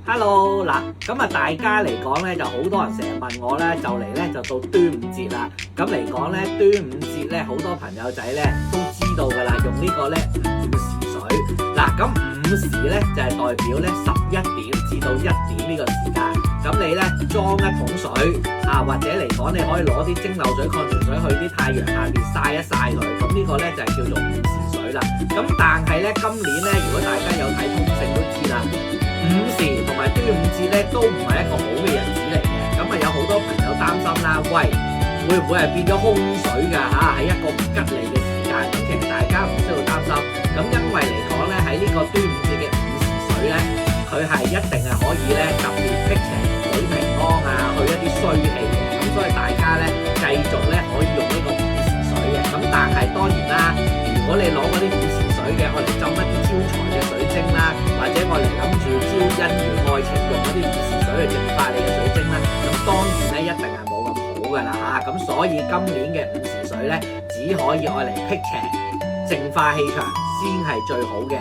Hello 嗱，咁啊大家嚟講咧，就好多人成日問我咧，就嚟咧就到端午節啦。咁嚟講咧，端午節咧好多朋友仔咧都知道㗎啦，用呢個咧午時水。嗱，咁午時咧就係代表咧11點至到1點呢個時間。咁你咧裝一桶水啊，或者嚟講你可以攞啲蒸餾水、礦泉水去啲太陽下邊曬一曬佢。咁呢個咧就係叫做午時水啦。咁但係咧今年咧，如果大家有睇通勝都知啦。午時同埋端午節咧都唔係一個好嘅日子嚟嘅，咁啊有好多朋友擔心啦，喂，會唔會係變咗空水㗎嚇？喺一個唔吉利嘅時間，咁其實大家唔需要擔心。咁因為嚟講咧，喺呢個端午節嘅午時水咧，佢係一定係可以咧特別辟邪、許平安啊，去一啲衰氣嘅。咁所以大家咧繼續咧可以用呢個午時水嘅。咁但係當然啦，如果你攞嗰啲午時水嘅，我嚟浸一啲招財嘅水晶啦，或者我嚟諗住招姻緣愛情用嗰啲午時水去淨化你嘅水晶啦，咁當然咧一定係冇咁好噶啦嚇。咁所以今年嘅午時水咧，只可以愛嚟辟邪、淨化氣場先係最好嘅。